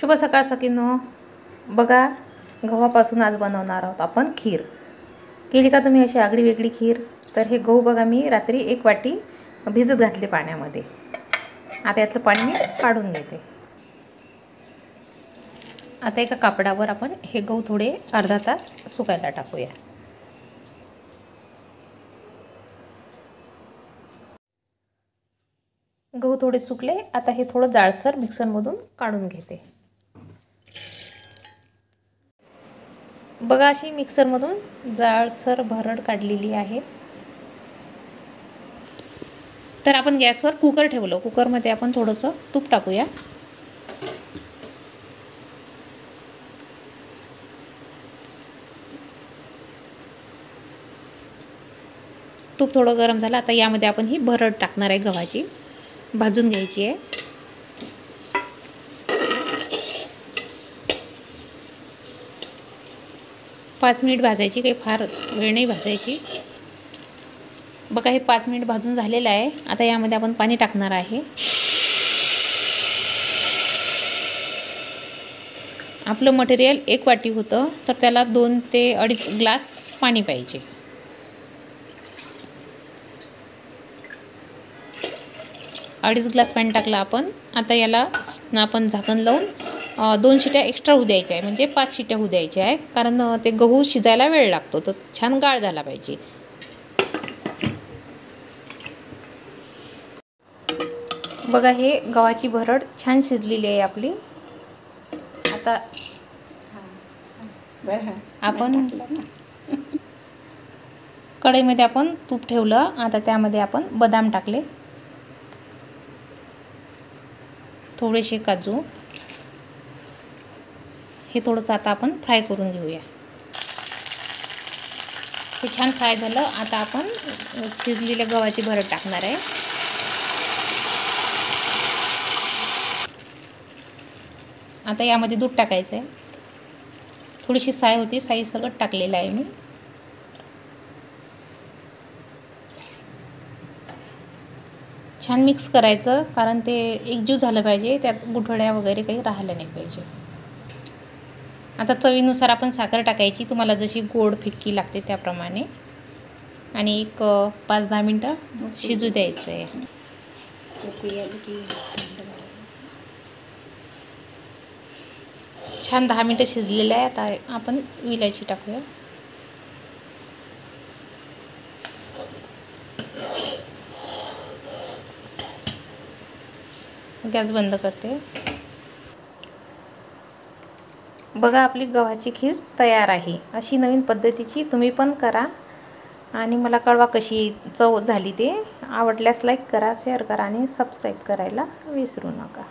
शुभ सकाळ सगळ्यांनो. बघा, गव्हापासून आज बनवणार आहोत आपण खीर. केली का तुम्ही अशी आगळी वेगळी खीर? तर हे गहू बघा मी रात्री 1 वाटी भिजत घातले पाण्यामध्ये. आता यातलं पाणी मी काढून घेते. आता एका कापडावर आपण हे गहू थोडे अर्धा तास सुकायला टाकूया. गहू थोडे सुकले. आता हे थोडं जाडसर मिक्सरमधून काढून घेते. बघा, अशी मिक्सरमधून जाडसर भरड काढलेली आहे. तर आपण गॅसवर कुकर ठेवलं. कुकरमध्ये आपण थोडंसं तूप टाकूया. तूप थोडं गरम झालं. आता यामध्ये आपण ही भरड टाकणार आहे गव्हाची. भाजून घ्यायची आहे. पाच मिनिट भाजायची, काही फार वेळ नाही भाजायची. बघा, हे 5 मिनिट भाजून झालेलं आहे. आता यामध्ये आपण पाणी टाकणार आहे. आपलं मटेरियल 1 वाटी होतं, तर त्याला 2 ते 2.5 ग्लास पाणी पाहिजे. अडीच ग्लास पाणी टाकलं आपण. आता याला आपण झाकण लावून 2 शिट्या एक्स्ट्रा होऊ द्यायच्या आहे, म्हणजे 5 शिट्या होऊ द्यायच्या आहे. कारण ते गहू शिजायला वेळ लागतो, तर छान गाळ झाला पाहिजे. बघा, हे गव्हाची भरड छान शिजलेली आहे आपली. आता आपण कढईमध्ये आपण तूप ठेवलं. आता त्यामध्ये आपण बदाम टाकले, थोडेसे काजू. हे थोडंसं आता आपण फ्राय करून घेऊया. हे छान फ्राय झालं. आता आपण शिजलेल्या गव्हाची भरड टाकणार आहे. आता यामध्ये दूध टाकायचं आहे. थोडीशी साय होती, साई सगळं टाकलेलं आहे मी. छान मिक्स करायचं, कारण ते एकजीव झालं पाहिजे. त्यात गुठळ्या वगैरे काही राहिल्या नाही पाहिजे. आता चवीनुसार आपण साखर टाकायची, तुम्हाला जशी गोड फिक्की लागते त्याप्रमाणे. आणि एक 5-10 मिनटं शिजू द्यायचं आहे. छान 10 मिनटं शिजलेलं आहे. आता आपण विलायची टाकूया. गॅस बंद करते. बघा, आपली गव्हाची खीर तयार आहे. अशी नवीन पद्धतीची तुम्ही पण करा आणि मला कळवा कशी चव झाली ते. आवडल्यास लाईक करा, शेअर करा आणि सबस्क्राईब करायला विसरू नका.